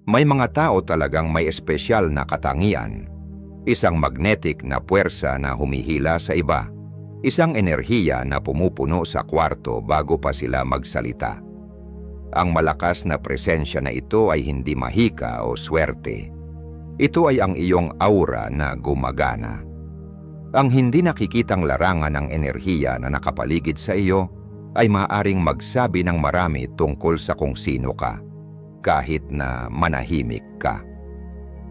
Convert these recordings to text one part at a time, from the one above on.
May mga tao talagang may espesyal na katangian. Isang magnetic na puwersa na humihila sa iba. Isang enerhiya na pumupuno sa kwarto bago pa sila magsalita. Ang malakas na presensya na ito ay hindi mahika o swerte. Ito ay ang iyong aura na gumagana. Ang hindi nakikitang larangan ng enerhiya na nakapaligid sa iyo ay maaaring magsabi ng marami tungkol sa kung sino ka, kahit na manahimik ka.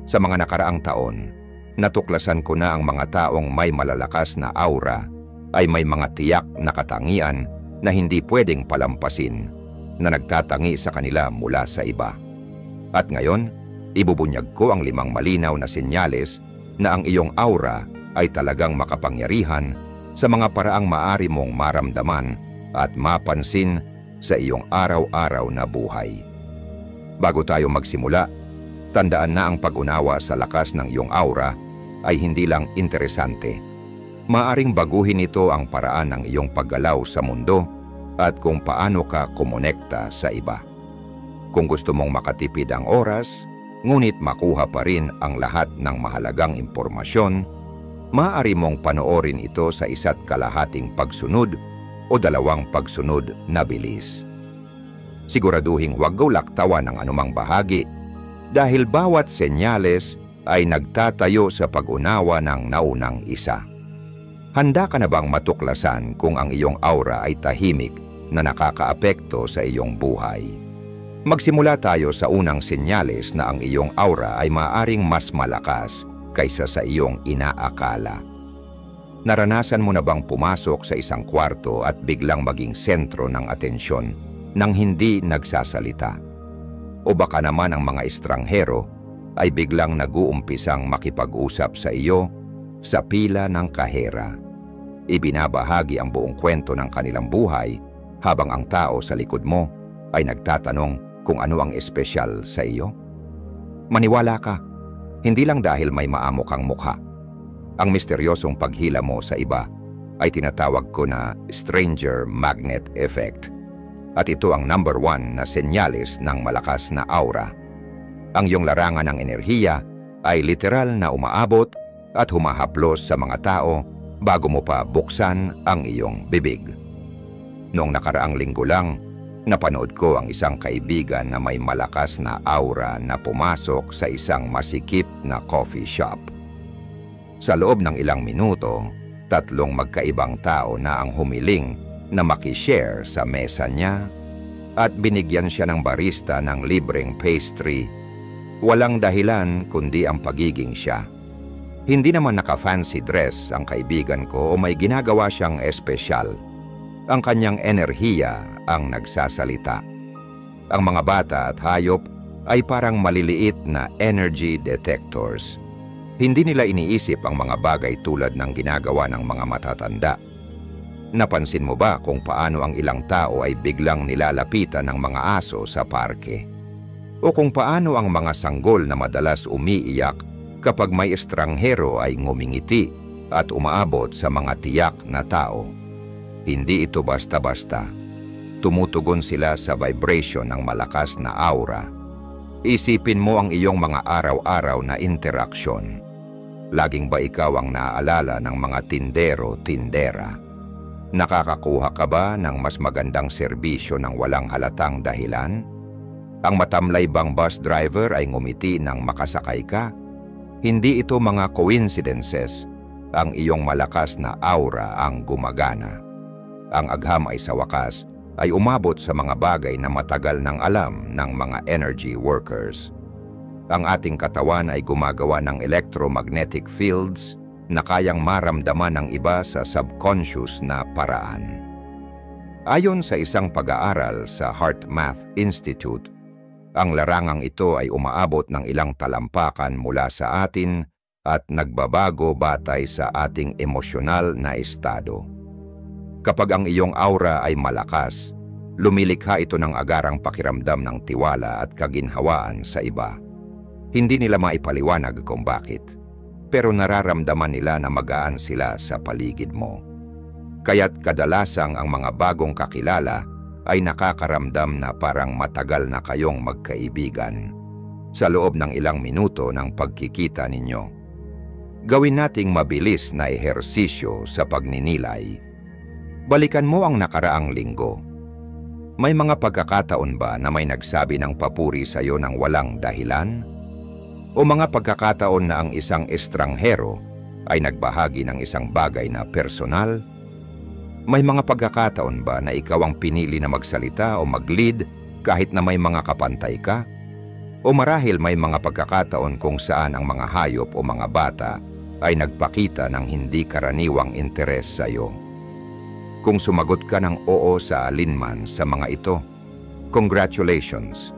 Sa mga nakaraang taon, natuklasan ko na ang mga taong may malalakas na aura ay may mga tiyak na katangian na hindi pwedeng palampasin, na nagtatangi sa kanila mula sa iba. At ngayon, ibubunyag ko ang 5 malinaw na senyales na ang iyong aura ay talagang makapangyarihan sa mga paraang maaari mong maramdaman at mapansin sa iyong araw-araw na buhay. Bago tayo magsimula, tandaan na ang pag-unawa sa lakas ng iyong aura ay hindi lang interesante. Maaring baguhin ito ang paraan ng iyong paggalaw sa mundo at kung paano ka kumonekta sa iba. Kung gusto mong makatipid ang oras, ngunit makuha pa rin ang lahat ng mahalagang impormasyon, maaari mong panoorin ito sa 1.5 pagsunod o 2 pagsunod na bilis. Siguraduhing huwag gawlaktawan ng anumang bahagi dahil bawat senyales ay nagtatayo sa pag-unawa ng naunang isa. Handa ka na bang matuklasan kung ang iyong aura ay tahimik na nakakaapekto sa iyong buhay? Magsimula tayo sa unang senyales na ang iyong aura ay maaaring mas malakas kaysa sa iyong inaakala. Naranasan mo na bang pumasok sa isang kwarto at biglang maging sentro ng atensyon nang hindi nagsasalita? O baka naman ang mga estranghero ay biglang nag-uumpisang makipag-usap sa iyo sa pila ng kahera. Ibinabahagi ang buong kwento ng kanilang buhay habang ang tao sa likod mo ay nagtatanong kung ano ang espesyal sa iyo. Maniwala ka, hindi lang dahil may maamo kang mukha. Ang misteryosong paghila mo sa iba ay tinatawag ko na stranger magnet effect. At ito ang number 1 na senyales ng malakas na aura. Ang iyong larangan ng enerhiya ay literal na umaabot at humahaplos sa mga tao bago mo pa buksan ang iyong bibig. Noong nakaraang linggo lang, napanood ko ang isang kaibigan na may malakas na aura na pumasok sa isang masikip na coffee shop. Sa loob ng ilang minuto, 3 magkaibang tao na ang humiling na makishare sa mesa niya at binigyan siya ng barista ng libreng pastry. Walang dahilan kundi ang pagiging siya. Hindi naman naka-fancy dress ang kaibigan ko o may ginagawa siyang espesyal. Ang kanyang enerhiya ang nagsasalita. Ang mga bata at hayop ay parang maliliit na energy detectors. Hindi nila iniisip ang mga bagay tulad ng ginagawa ng mga matatanda. Napansin mo ba kung paano ang ilang tao ay biglang nilalapitan ng mga aso sa parke? O kung paano ang mga sanggol na madalas umiiyak kapag may estranghero ay ngumingiti at umaabot sa mga tiyak na tao? Hindi ito basta-basta. Tumutugon sila sa vibration ng malakas na aura. Isipin mo ang iyong mga araw-araw na interaksyon. Laging ba ikaw ang naaalala ng mga tindero-tindera? Nakakakuha ka ba ng mas magandang serbisyo ng walang halatang dahilan? Ang matamlay bang bus driver ay ngumiti nang makasakay ka? Hindi ito mga coincidences. Ang iyong malakas na aura ang gumagana. Ang agham ay sa wakas ay umabot sa mga bagay na matagal nang alam ng mga energy workers. Ang ating katawan ay gumagawa ng electromagnetic fields na kayang maramdaman ng iba sa subconscious na paraan. Ayon sa isang pag-aaral sa HeartMath Institute, ang larangang ito ay umaabot ng ilang talampakan mula sa atin at nagbabago batay sa ating emosyonal na estado. Kapag ang iyong aura ay malakas, lumilikha ito ng agarang pakiramdam ng tiwala at kaginhawaan sa iba. Hindi nila maipaliwanag kung bakit, pero nararamdaman nila na magaan sila sa paligid mo. Kaya't kadalasang ang mga bagong kakilala ay nakakaramdam na parang matagal na kayong magkaibigan. sa loob ng ilang minuto ng pagkikita ninyo. Gawin nating mabilis na ehersisyo sa pagninilay. Balikan mo ang nakaraang linggo. May mga pagkakataon ba na may nagsabi ng papuri sa iyo ng walang dahilan? O mga pagkakataon na ang isang estranghero ay nagbahagi ng isang bagay na personal? May mga pagkakataon ba na ikaw ang pinili na magsalita o mag-lead kahit na may mga kapantay ka? O marahil may mga pagkakataon kung saan ang mga hayop o mga bata ay nagpakita ng hindi karaniwang interes sa iyo? Kung sumagot ka ng oo sa alinman sa mga ito, congratulations!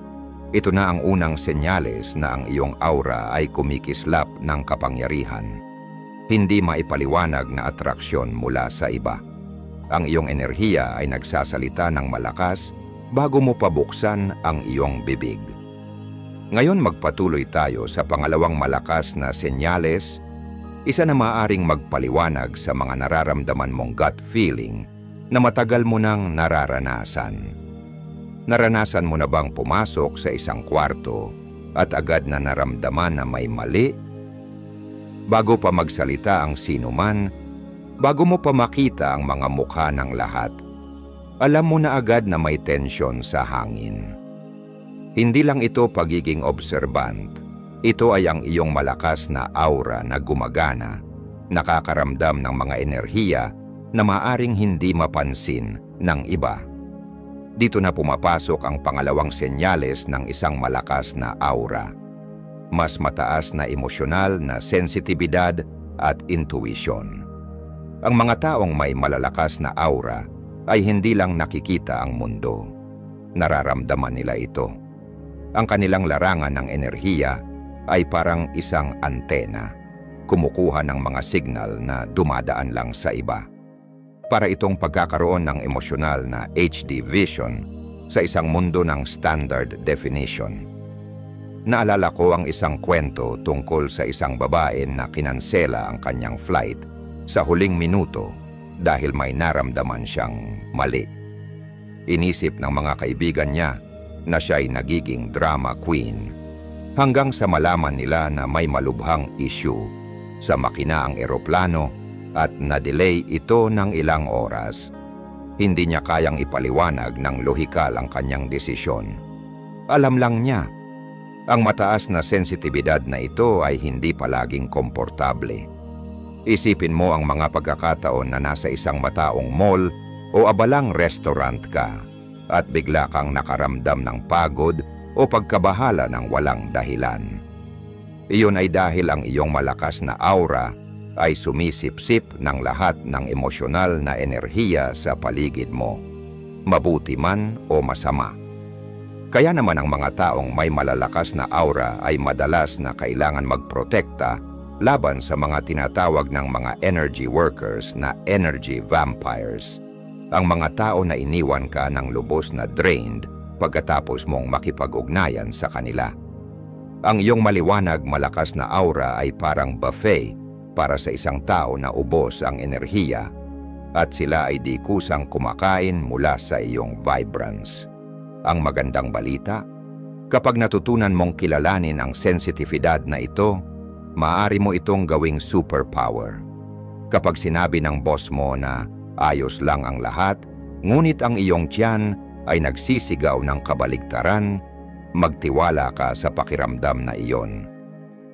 Ito na ang unang senyales na ang iyong aura ay kumikislap ng kapangyarihan. Hindi maipaliwanag na atraksyon mula sa iba. Ang iyong enerhiya ay nagsasalita ng malakas bago mo pabuksan ang iyong bibig. Ngayon magpatuloy tayo sa pangalawang malakas na senyales, isa na maaaring magpaliwanag sa mga nararamdaman mong gut feeling na matagal mo nang nararanasan. Naranasan mo na bang pumasok sa isang kwarto at agad na naramdaman na may mali? Bago pa magsalita ang sinuman, bago mo pa makita ang mga mukha ng lahat, alam mo na agad na may tensyon sa hangin. Hindi lang ito pagiging observant. Ito ay ang iyong malakas na aura na gumagana, nakakaramdam ng mga enerhiya na maaring hindi mapansin ng iba. Dito na pumapasok ang pangalawang senyales ng isang malakas na aura. Mas mataas na emosyonal na sensitibidad at intuition. Ang mga taong may malalakas na aura ay hindi lang nakikita ang mundo. Nararamdaman nila ito. Ang kanilang larangan ng enerhiya ay parang isang antena, kumukuha ng mga signal na dumadaan lang sa iba. Para itong pagkakaroon ng emosyonal na HD vision sa isang mundo ng standard definition. Naalala ko ang isang kwento tungkol sa isang babae na kinansela ang kanyang flight sa huling minuto dahil may naramdaman siyang mali. Inisip ng mga kaibigan niya na siya ay nagiging drama queen hanggang sa malaman nila na may malubhang issue sa makina ang eroplano at na-delay ito ng ilang oras. Hindi niya kayang ipaliwanag ng lohikal ang kanyang desisyon. Alam lang niya, ang mataas na sensitibidad na ito ay hindi palaging komportable. Isipin mo ang mga pagkakataon na nasa isang mataong mall o abalang restaurant ka at bigla kang nakaramdam ng pagod o pagkabahala ng walang dahilan. Iyon ay dahil ang iyong malakas na aura ay sumisip-sip ng lahat ng emosyonal na enerhiya sa paligid mo, mabuti man o masama. Kaya naman ang mga taong may malalakas na aura ay madalas na kailangan magprotekta laban sa mga tinatawag ng mga energy workers na energy vampires. Ang mga tao na iniwan ka ng lubos na drained pagkatapos mong makipag-ugnayan sa kanila. Ang iyong maliwanag malakas na aura ay parang buffet para sa isang tao na ubos ang enerhiya at sila ay di kusang kumakain mula sa iyong vibrance. Ang magandang balita, kapag natutunan mong kilalanin ang sensitibidad na ito, maaari mo itong gawing superpower. Kapag sinabi ng boss mo na ayos lang ang lahat, ngunit ang iyong tiyan ay nagsisigaw ng kabaligtaran, magtiwala ka sa pakiramdam na iyon.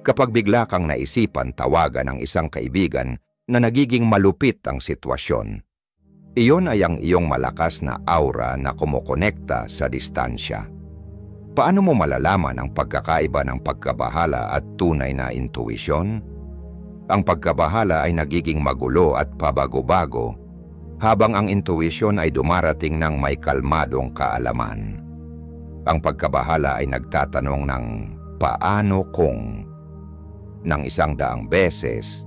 Kapag bigla kang naisipan tawagan ng isang kaibigan na nagiging malupit ang sitwasyon, iyon ay ang iyong malakas na aura na kumukonekta sa distansya. Paano mo malalaman ang pagkakaiba ng pagkabahala at tunay na intuisyon? Ang pagkabahala ay nagiging magulo at pabago-bago, habang ang intuisyon ay dumarating ng may kalmadong kaalaman. Ang pagkabahala ay nagtatanong ng paano kung ng 100 beses,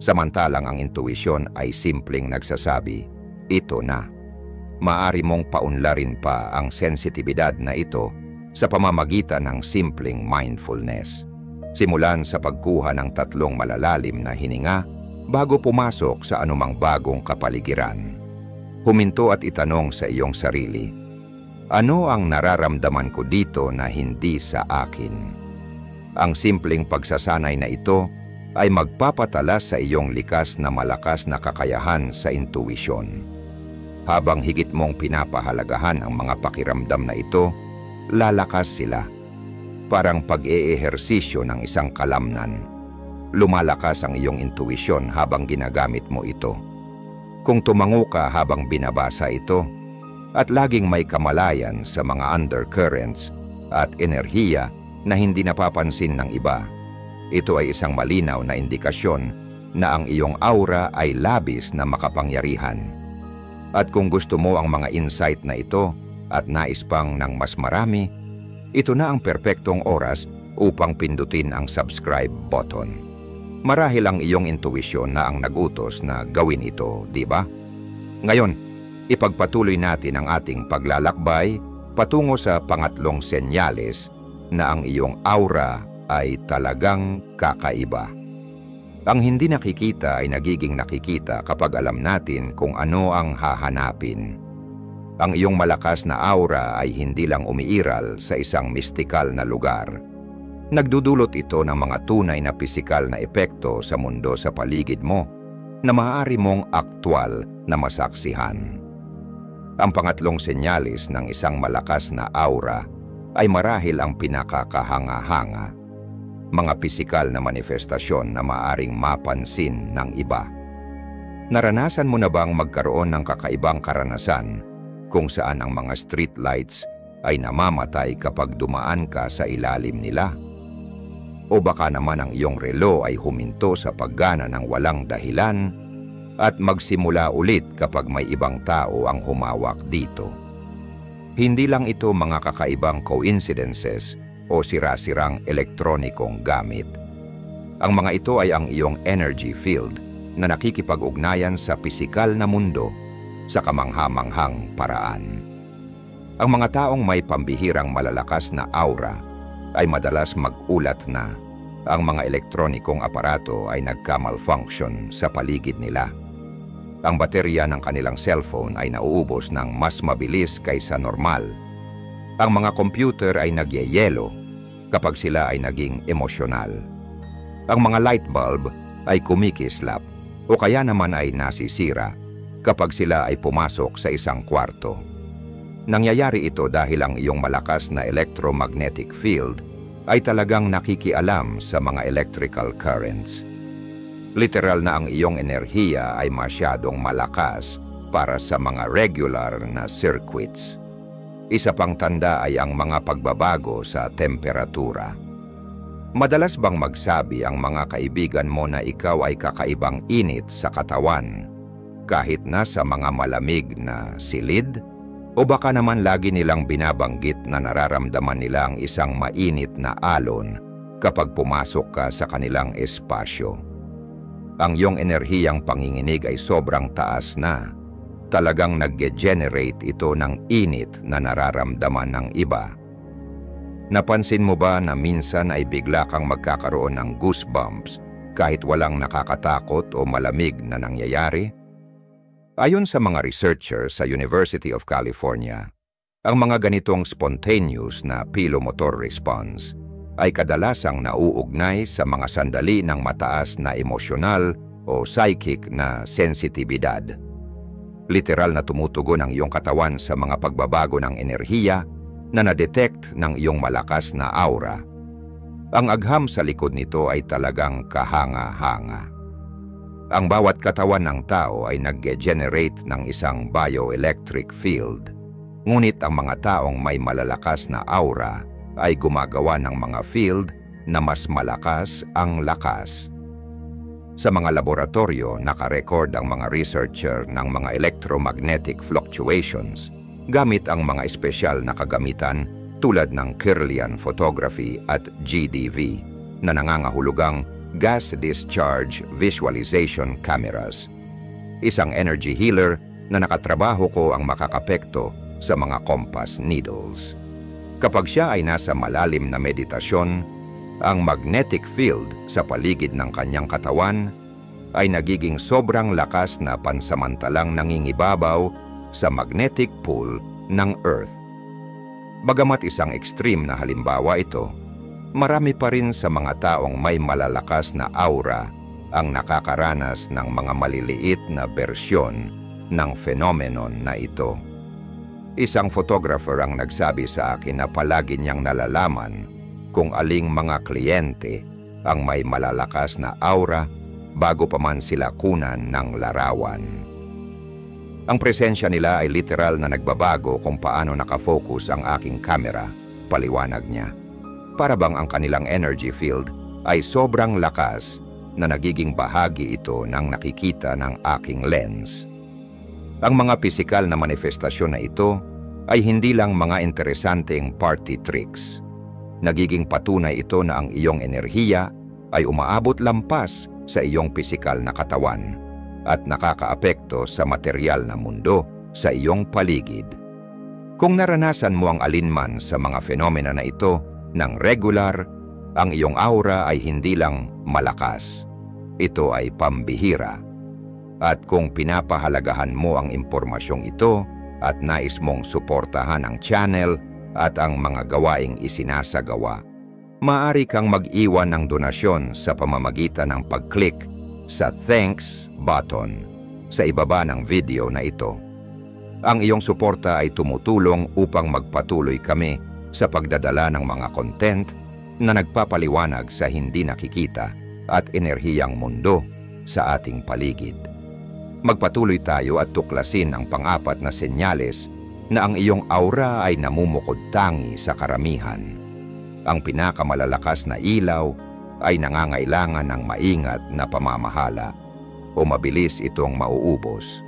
samantalang ang intuisyon ay simpleng nagsasabi, ito na. Maaari mong paunlarin pa ang sensitibidad na ito sa pamamagitan ng simpleng mindfulness. Simulan sa pagkuha ng 3 malalalim na hininga bago pumasok sa anumang bagong kapaligiran. Huminto at itanong sa iyong sarili, ano ang nararamdaman ko dito na hindi sa akin? Ang simpleng pagsasanay na ito ay magpapatala sa iyong likas na malakas na kakayahan sa intuwisyon. Habang higit mong pinapahalagahan ang mga pakiramdam na ito, lalakas sila. Parang pag-eehersisyo ng isang kalamnan. Lumalakas ang iyong intuwisyon habang ginagamit mo ito. Kung tumango ka habang binabasa ito, at laging may kamalayan sa mga undercurrents at enerhiya na hindi napapansin ng iba, ito ay isang malinaw na indikasyon na ang iyong aura ay labis na makapangyarihan. At kung gusto mo ang mga insight na ito at nais pang ng mas marami, ito na ang perpektong oras upang pindutin ang subscribe button. Marahil ang iyong intuwisyon na ang nagutos na gawin ito, di ba? Ngayon, ipagpatuloy natin ang ating paglalakbay patungo sa pangatlong senyales na ang iyong aura ay talagang kakaiba. Ang hindi nakikita ay nagiging nakikita kapag alam natin kung ano ang hahanapin. Ang iyong malakas na aura ay hindi lang umiiral sa isang mistikal na lugar. Nagdudulot ito ng mga tunay na pisikal na epekto sa mundo sa paligid mo na maaari mong aktwal na masaksihan. Ang pangatlong senyalis ng isang malakas na aura ay marahil ang pinakakahanga-hanga. Mga pisikal na manifestasyon na maaring mapansin ng iba. Naranasan mo na bang magkaroon ng kakaibang karanasan kung saan ang mga street lights ay namamatay kapag dumaan ka sa ilalim nila? O baka naman ang iyong relo ay huminto sa paggana ng walang dahilan at magsimula ulit kapag may ibang tao ang humawak dito. Hindi lang ito mga kakaibang coincidences o sira-sirang elektronikong gamit. Ang mga ito ay ang iyong energy field na nakikipag-ugnayan sa pisikal na mundo sa kamangha-manghang paraan. Ang mga taong may pambihirang malalakas na aura ay madalas mag-ulat na ang mga elektronikong aparato ay nagka-malfunction sa paligid nila. Ang baterya ng kanilang cellphone ay nauubos ng mas mabilis kaysa normal. Ang mga computer ay nagyeyelo kapag sila ay naging emosyonal. Ang mga light bulb ay kumikislap o kaya naman ay nasisira kapag sila ay pumasok sa isang kwarto. Nangyayari ito dahil ang iyong malakas na electromagnetic field ay talagang nakikialam sa mga electrical currents. Literal na ang iyong enerhiya ay masyadong malakas para sa mga regular na circuits. Isa pang tanda ay ang mga pagbabago sa temperatura. Madalas bang magsabi ang mga kaibigan mo na ikaw ay kakaibang init sa katawan kahit nasa mga malamig na silid? O baka naman lagi nilang binabanggit na nararamdaman nila ang isang mainit na alon kapag pumasok ka sa kanilang espasyo. Ang iyong enerhiyang panginginig ay sobrang taas na. Talagang nag-generate ito ng init na nararamdaman ng iba. Napansin mo ba na minsan ay bigla kang magkakaroon ng goosebumps kahit walang nakakatakot o malamig na nangyayari? Ayon sa mga researcher sa University of California, ang mga ganitong spontaneous na pilomotor response ay kadalasang nauugnay sa mga sandali ng mataas na emosyonal o psychic na sensitibidad. Literal na tumutugon ang iyong katawan sa mga pagbabago ng enerhiya na na-detect ng iyong malakas na aura. Ang agham sa likod nito ay talagang kahanga-hanga. Ang bawat katawan ng tao ay nag-generate ng isang bioelectric field. Ngunit ang mga taong may malalakas na aura ay gumagawa ng mga field na mas malakas ang lakas. Sa mga laboratorio, nakarecord ang mga researcher ng mga electromagnetic fluctuations gamit ang mga espesyal na kagamitan tulad ng Kirlian photography at GDV na nangangahulugang gas discharge visualization cameras. Isang energy healer na nakatrabaho ko ang makakapekto sa mga compass needles. Kapag siya ay nasa malalim na meditasyon, ang magnetic field sa paligid ng kanyang katawan ay nagiging sobrang lakas na pansamantalang nangingibabaw sa magnetic pull ng Earth. Bagamat isang extreme na halimbawa ito, marami pa rin sa mga taong may malalakas na aura ang nakakaranas ng mga maliliit na bersyon ng phenomenon na ito. Isang photographer ang nagsabi sa akin na palagi niyang nalalaman kung aling mga kliyente ang may malalakas na aura bago pa man sila kunan ng larawan. Ang presensya nila ay literal na nagbabago kung paano nakafocus ang aking kamera, paliwanag niya. Para bang ang kanilang energy field ay sobrang lakas na nagiging bahagi ito ng nakikita ng aking lens. Ang mga pisikal na manifestasyon na ito ay hindi lang mga interesanteng party tricks. Nagiging patunay ito na ang iyong enerhiya ay umaabot lampas sa iyong pisikal na katawan at nakakaapekto sa material na mundo sa iyong paligid. Kung naranasan mo ang alinman sa mga fenomena na ito ng regular, ang iyong aura ay hindi lang malakas. Ito ay pambihira. At kung pinapahalagahan mo ang impormasyong ito at nais mong suportahan ang channel at ang mga gawaing isinasagawa, maaari kang mag-iwan ng donasyon sa pamamagitan ng pag-click sa Thanks button sa ibaba ng video na ito. Ang iyong suporta ay tumutulong upang magpatuloy kami sa pagdadala ng mga content na nagpapaliwanag sa hindi nakikita at enerhiyang mundo sa ating paligid. Magpatuloy tayo at tuklasin ang pang-apat na senyales na ang iyong aura ay namumukod tangi sa karamihan. Ang pinakamalalakas na ilaw ay nangangailangan ng maingat na pamamahala o mabilis itong mauubos.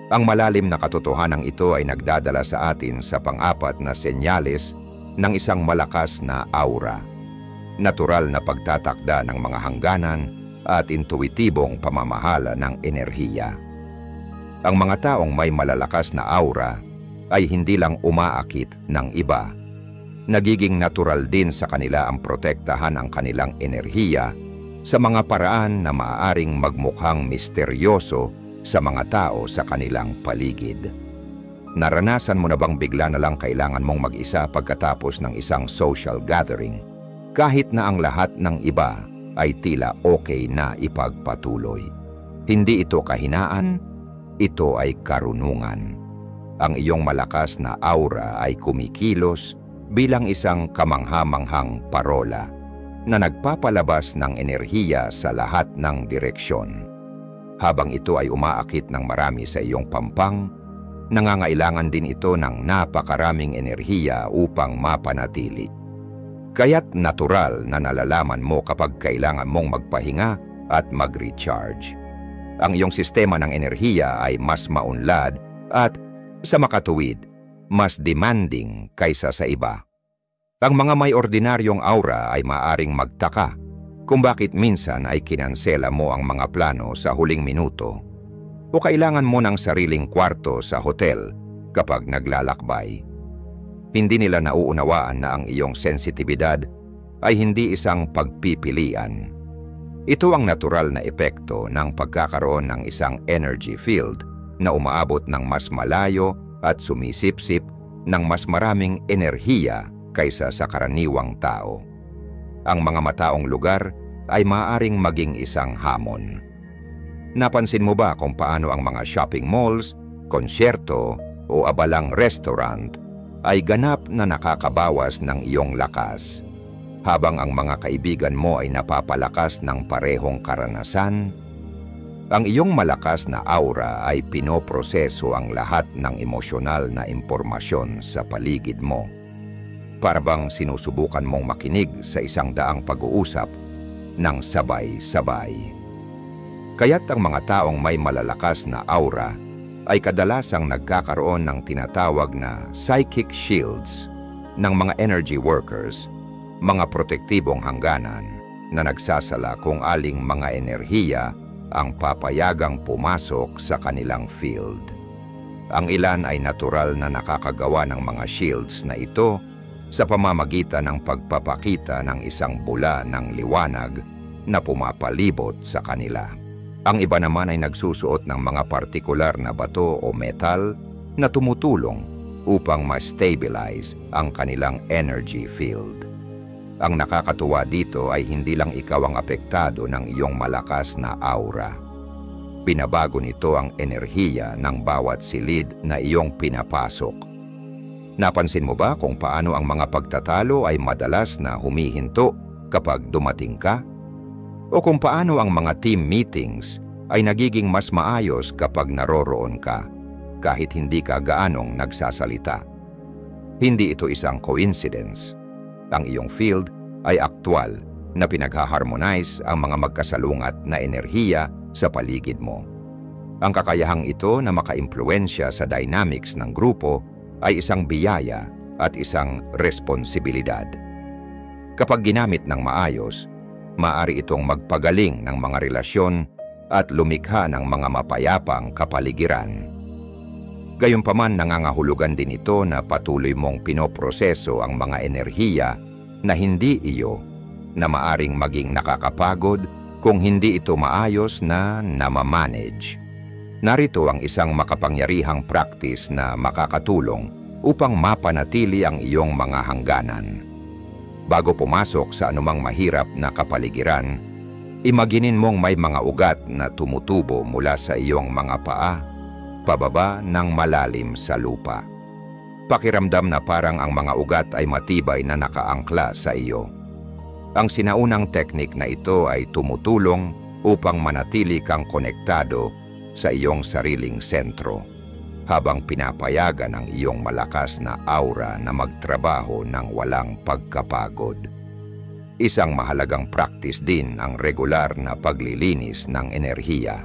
Ang malalim na katotohanan ito ay nagdadala sa atin sa pang-apat na senyales ng isang malakas na aura. Natural na pagtatakda ng mga hangganan at intuitibong pamamahala ng enerhiya. Ang mga taong may malalakas na aura ay hindi lang umaakit ng iba. Nagiging natural din sa kanila ang protektahan ang kanilang enerhiya sa mga paraan na maaaring magmukhang misteryoso sa mga tao sa kanilang paligid. Naranasan mo na bang bigla na lang kailangan mong mag-isa pagkatapos ng isang social gathering, kahit na ang lahat ng iba ay tila okay na ipagpatuloy? Hindi ito kahinaan, ito ay karunungan. Ang iyong malakas na aura ay kumikilos bilang isang kamangha-manghang parola na nagpapalabas ng enerhiya sa lahat ng direksyon. Habang ito ay umaakit ng marami sa iyong pampang, nangangailangan din ito ng napakaraming enerhiya upang mapanatili. Kaya't natural na nalalaman mo kapag kailangan mong magpahinga at mag-recharge. Ang iyong sistema ng enerhiya ay mas maunlad at, sa makatuwid, mas demanding kaysa sa iba. Ang mga may ordinaryong aura ay maaring magtaka kung bakit minsan ay kinansela mo ang mga plano sa huling minuto o kailangan mo ng sariling kwarto sa hotel kapag naglalakbay. Hindi nila nauunawaan na ang iyong sensitibidad ay hindi isang pagpipilian. Ito ang natural na epekto ng pagkakaroon ng isang energy field na umaabot ng mas malayo at sumisipsip ng mas maraming enerhiya kaysa sa karaniwang tao. Ang mga mataong lugar ay maaaring maging isang hamon. Napansin mo ba kung paano ang mga shopping malls, konsyerto o abalang restaurant ay ganap na nakakabawas ng iyong lakas, habang ang mga kaibigan mo ay napapalakas ng parehong karanasan? Ang iyong malakas na aura ay pinoproseso ang lahat ng emosyonal na impormasyon sa paligid mo. Para bang sinusubukan mong makinig sa isang daang pag-uusap ng sabay-sabay. Kaya't ang mga taong may malalakas na aura ay kadalasang nagkakaroon ng tinatawag na psychic shields ng mga energy workers, mga protektibong hangganan na nagsasala kung aling mga enerhiya ang papayagang pumasok sa kanilang field. Ang ilan ay natural na nakakagawa ng mga shields na ito sa pamamagitan ng pagpapakita ng isang bula ng liwanag na pumapalibot sa kanila. Ang iba naman ay nagsusuot ng mga partikular na bato o metal na tumutulong upang ma-stabilize ang kanilang energy field. Ang nakakatuwa dito ay hindi lang ikaw ang apektado ng iyong malakas na aura. Binabago nito ang enerhiya ng bawat silid na iyong pinapasok. Napansin mo ba kung paano ang mga pagtatalo ay madalas na humihinto kapag dumating ka? O kung paano ang mga team meetings ay nagiging mas maayos kapag naroroon ka, kahit hindi ka gaanong nagsasalita? Hindi ito isang coincidence. Ang iyong field ay aktwal na pinaghaharmonize ang mga magkasalungat na enerhiya sa paligid mo. Ang kakayahang ito na makaimpluwensya sa dynamics ng grupo ay isang biyaya at isang responsibilidad. Kapag ginamit ng maayos, maaari itong magpagaling ng mga relasyon at lumikha ng mga mapayapang kapaligiran. Gayunpaman, nangangahulugan din ito na patuloy mong pinoproseso ang mga enerhiya na hindi iyo, na maaring maging nakakapagod kung hindi ito maayos na namamanage. Narito ang isang makapangyarihang practice na makakatulong upang mapanatili ang iyong mga hangganan. Bago pumasok sa anumang mahirap na kapaligiran, imaginin mong may mga ugat na tumutubo mula sa iyong mga paa, pababa ng malalim sa lupa. Pakiramdam na parang ang mga ugat ay matibay na nakaangkla sa iyo. Ang sinaunang teknik na ito ay tumutulong upang manatili kang konektado sa iyong sariling sentro, habang pinapayagan ang iyong malakas na aura na magtrabaho ng walang pagkapagod. Isang mahalagang practice din ang regular na paglilinis ng enerhiya.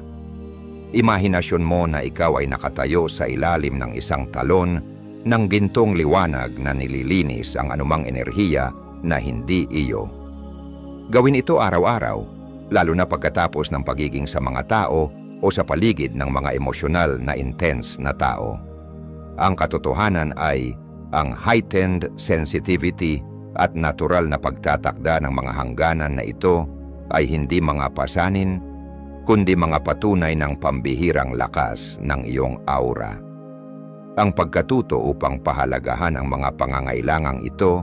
Imahinasyon mo na ikaw ay nakatayo sa ilalim ng isang talon ng gintong liwanag na nililinis ang anumang enerhiya na hindi iyo. Gawin ito araw-araw, lalo na pagkatapos ng pagiging sa mga tao o sa paligid ng mga emosyonal na intense na tao. Ang katotohanan ay ang heightened sensitivity at natural na pagtatakda ng mga hangganan na ito ay hindi mga pasanin, kundi mga patunay ng pambihirang lakas ng iyong aura. Ang pagkatuto upang pahalagahan ang mga pangangailangang ito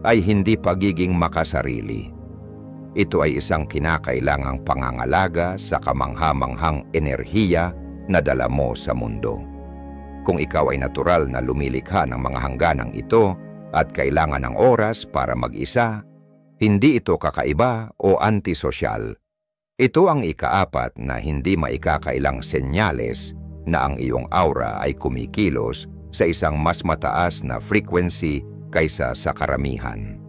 ay hindi pagiging makasarili. Ito ay isang kinakailangang pangangalaga sa kamangha-manghang enerhiya na dala mo sa mundo. Kung ikaw ay natural na lumilikha ng mga hangganang ito at kailangan ng oras para mag-isa, hindi ito kakaiba o antisosyal. Ito ang ikaapat na hindi maikakailang senyales na ang iyong aura ay kumikilos sa isang mas mataas na frequency kaysa sa karamihan.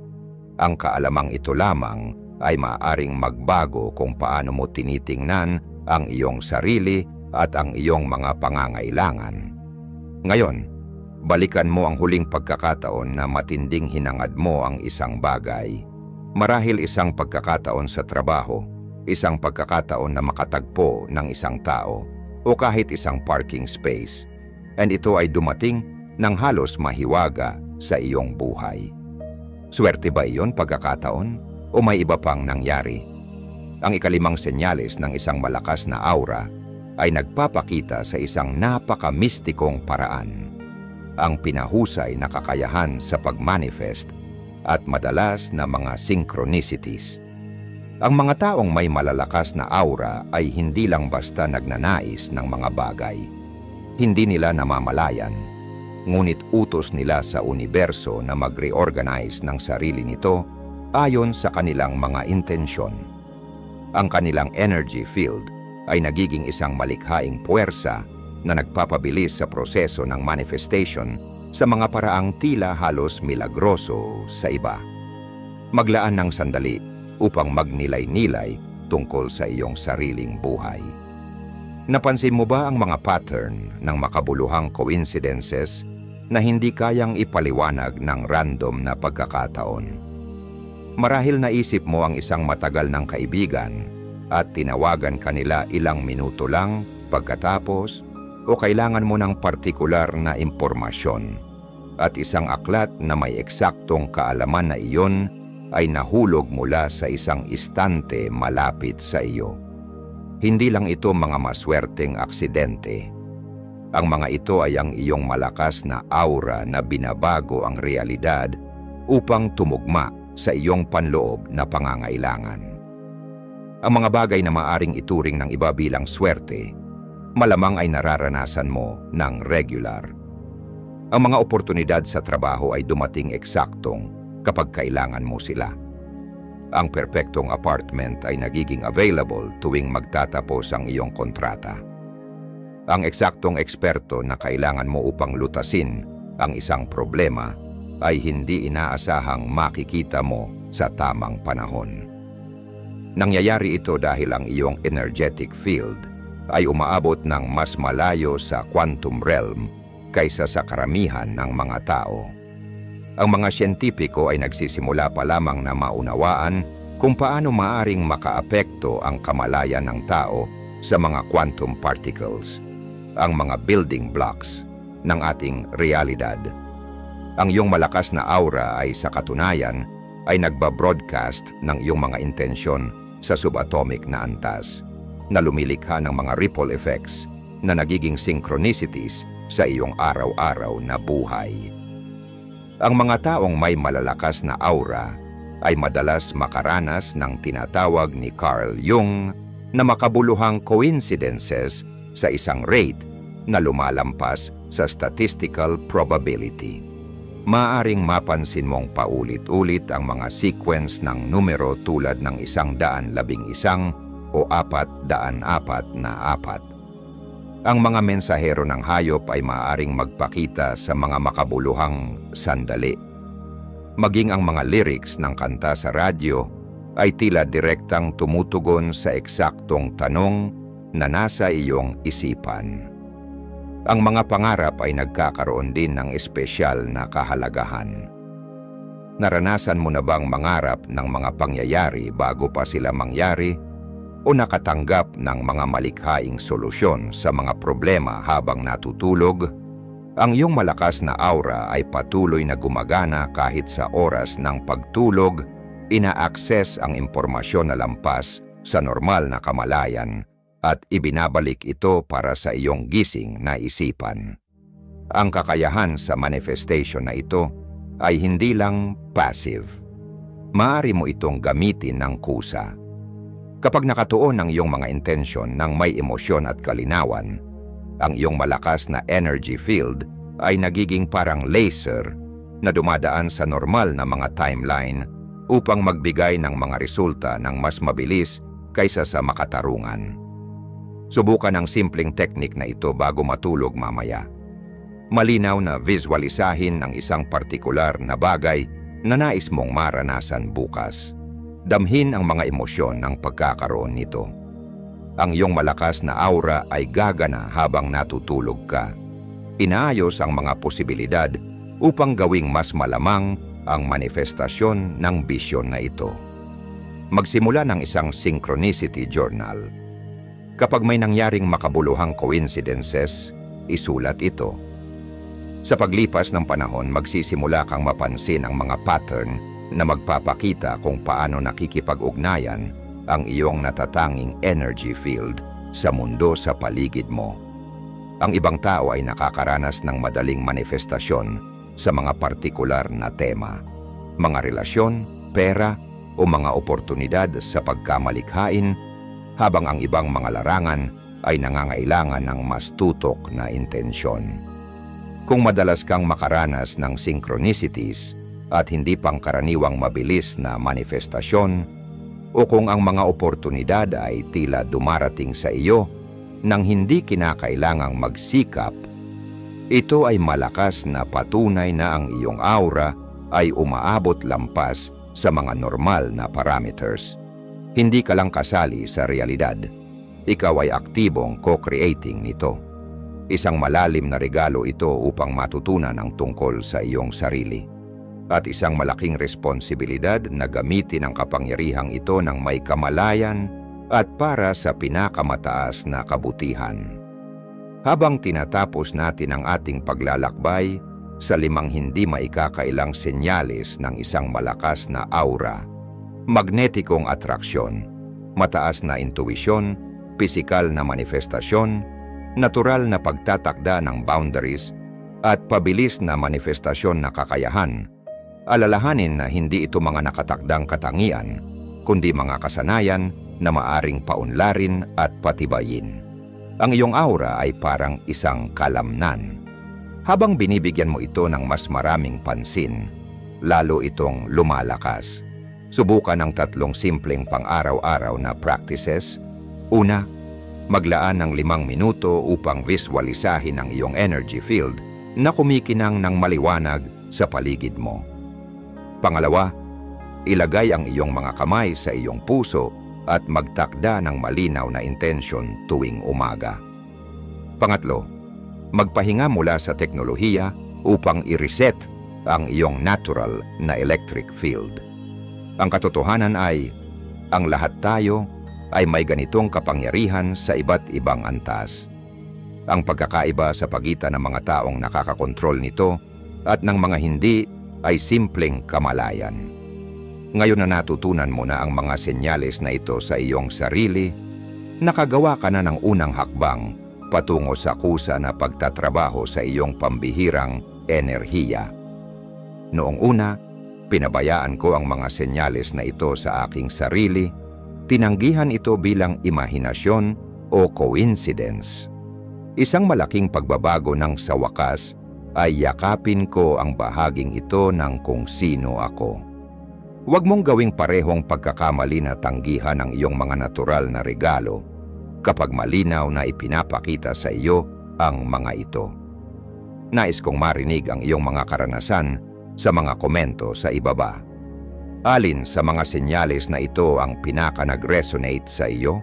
Ang kaalamang ito lamang ay maaaring magbago kung paano mo tinitingnan ang iyong sarili at ang iyong mga pangangailangan. Ngayon, balikan mo ang huling pagkakataon na matinding hinangad mo ang isang bagay. Marahil isang pagkakataon sa trabaho, isang pagkakataon na makatagpo ng isang tao, o kahit isang parking space. And ito ay dumating ng halos mahiwaga sa iyong buhay. Swerte ba iyon pagkakataon o may iba pang nangyari? Ang ikalimang senyales ng isang malakas na aura ay nagpapakita sa isang napaka-mistikong paraan. Ang pinahusay na kakayahan sa pag-manifest at madalas na mga synchronicities. Ang mga taong may malalakas na aura ay hindi lang basta nagnanais ng mga bagay. Hindi nila namamalayan, ngunit utos nila sa universo na mag-reorganize ng sarili nito ayon sa kanilang mga intensyon. Ang kanilang energy field ay nagiging isang malikhaing puwersa na nagpapabilis sa proseso ng manifestation sa mga paraang tila halos milagroso sa iba. Maglaan ng sandali upang magnilay-nilay tungkol sa iyong sariling buhay. Napansin mo ba ang mga pattern ng makabuluhang coincidences na hindi kayang ipaliwanag ng random na pagkakataon? Marahil naisip mo ang isang matagal ng kaibigan at tinawagan kanila ilang minuto lang pagkatapos, o kailangan mo ng partikular na impormasyon at isang aklat na may eksaktong kaalaman na iyon ay nahulog mula sa isang istante malapit sa iyo. Hindi lang ito mga maswerteng aksidente. Ang mga ito ay ang iyong malakas na aura na binabago ang realidad upang tumugma sa iyong panloob na pangangailangan. Ang mga bagay na maaring ituring ng iba bilang swerte, malamang ay nararanasan mo ng regular. Ang mga oportunidad sa trabaho ay dumating eksaktong kapag kailangan mo sila. Ang perpektong apartment ay nagiging available tuwing magtatapos ang iyong kontrata. Ang eksaktong eksperto na kailangan mo upang lutasin ang isang problema ay hindi inaasahang makikita mo sa tamang panahon. Nangyayari ito dahil ang iyong energetic field ay umaabot ng mas malayo sa quantum realm kaysa sa karamihan ng mga tao. Ang mga siyentipiko ay nagsisimula pa lamang na maunawaan kung paano maaring makaapekto ang kamalayan ng tao sa mga quantum particles, ang mga building blocks ng ating realidad. Ang iyong malakas na aura ay sa katunayan ay nagbabroadcast ng iyong mga intensyon sa subatomic na antas, na lumilikha ng mga ripple effects na nagiging synchronicities sa iyong araw-araw na buhay. Ang mga taong may malalakas na aura ay madalas makaranas ng tinatawag ni Carl Jung na makabuluhang coincidences sa isang rate na lumalampas sa statistical probability. Maaring mapansin mong paulit-ulit ang mga sequence ng numero tulad ng 111 o 404. Ang mga mensahero ng hayop ay maaaring magpakita sa mga makabuluhang sandali. Maging ang mga lyrics ng kanta sa radyo ay tila direktang tumutugon sa eksaktong tanong na nasa iyong isipan. Ang mga pangarap ay nagkakaroon din ng espesyal na kahalagahan. Naranasan mo na bang mangarap ng mga pangyayari bago pa sila mangyari o nakatanggap ng mga malikhaing solusyon sa mga problema habang natutulog? Ang iyong malakas na aura ay patuloy na gumagana kahit sa oras ng pagtulog, ina-access ang impormasyon na lampas sa normal na kamalayan at ibinabalik ito para sa iyong gising na isipan. Ang kakayahan sa manifestation na ito ay hindi lang passive. Maaari mo itong gamitin ng kusa. Kapag nakatuon ang iyong mga intensyon ng may emosyon at kalinawan, ang iyong malakas na energy field ay nagiging parang laser na dumadaan sa normal na mga timeline upang magbigay ng mga resulta ng mas mabilis kaysa sa makatarungan. Subukan ang simpleng teknik na ito bago matulog mamaya. Malinaw na visualisahin ang isang partikular na bagay na nais mong maranasan bukas. Damhin ang mga emosyon ng pagkakaroon nito. Ang iyong malakas na aura ay gagana habang natutulog ka. Inaayos ang mga posibilidad upang gawing mas malamang ang manifestasyon ng bisyon na ito. Magsimula ng isang synchronicity journal. Kapag may nangyaring makabuluhang coincidences, isulat ito. Sa paglipas ng panahon, magsisimula kang mapansin ang mga pattern na magpapakita kung paano nakikipag-ugnayan ang iyong natatanging energy field sa mundo sa paligid mo. Ang ibang tao ay nakakaranas ng madaling manifestasyon sa mga partikular na tema, mga relasyon, pera o mga oportunidad sa pagkamalikhain, habang ang ibang mga larangan ay nangangailangan ng mas tutok na intensyon. Kung madalas kang makaranas ng synchronicities at hindi pangkaraniwang mabilis na manifestasyon, o kung ang mga oportunidad ay tila dumarating sa iyo nang hindi kinakailangang magsikap, ito ay malakas na patunay na ang iyong aura ay umaabot lampas sa mga normal na parameters. Hindi ka lang kasali sa realidad. Ikaw ay aktibong co-creating nito. Isang malalim na regalo ito upang matutunan ang tungkol sa iyong sarili. At isang malaking responsibilidad na gamitin ang kapangyarihang ito ng may kamalayan at para sa pinakamataas na kabutihan. Habang tinatapos natin ang ating paglalakbay sa 5 hindi maikakailang senyales ng isang malakas na aura, magnetikong atraksyon, mataas na intuwisyon, pisikal na manifestasyon, natural na pagtatakda ng boundaries, at pabilis na manifestasyon na kakayahan, Alalahanin na hindi ito mga nakatakdang katangian, kundi mga kasanayan na maaring paunlarin at patibayin. Ang iyong aura ay parang isang kalamnan. Habang binibigyan mo ito ng mas maraming pansin, lalo itong lumalakas. Subukan ang 3 simpleng pang-araw-araw na practices. Una, maglaan ng 5 minuto upang visualisahin ang iyong energy field na kumikinang ng maliwanag sa paligid mo. Pangalawa, ilagay ang iyong mga kamay sa iyong puso at magtakda ng malinaw na intensyon tuwing umaga. Pangatlo, magpahinga mula sa teknolohiya upang i-reset ang iyong natural na electric field. Ang katotohanan ay, ang lahat tayo ay may ganitong kapangyarihan sa iba't ibang antas. Ang pagkakaiba sa pagitan ng mga taong nakakakontrol nito at ng mga hindi ay simpleng kamalayan. Ngayon na natutunan mo na ang mga senyales na ito sa iyong sarili, nakagawa ka na ng unang hakbang patungo sa kusa na pagtatrabaho sa iyong pambihirang enerhiya. Noong una, pinabayaan ko ang mga senyales na ito sa aking sarili, tinanggihan ito bilang imahinasyon o coincidence. Isang malaking pagbabago ng sa wakas ay yakapin ko ang bahaging ito ng kung sino ako. Huwag mong gawing parehong pagkakamali na tanggihan ang iyong mga natural na regalo kapag malinaw na ipinapakita sa iyo ang mga ito. Nais kong marinig ang iyong mga karanasan sa mga komento sa ibaba. Alin sa mga senyales na ito ang pinaka nag-resonate sa iyo?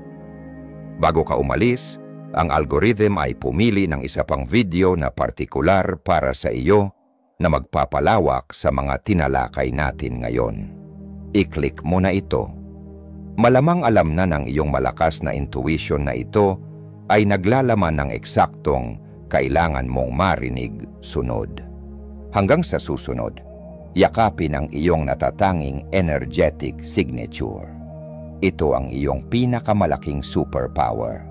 Bago ka umalis, ang algorithm ay pumili ng isa pang video na partikular para sa iyo na magpapalawak sa mga tinalakay natin ngayon. I-click mo na ito. Malamang alam na ng iyong malakas na intuition na ito ay naglalaman ng eksaktong kailangan mong marinig sunod. Hanggang sa susunod, yakapin ang iyong natatanging energetic signature. Ito ang iyong pinakamalaking superpower.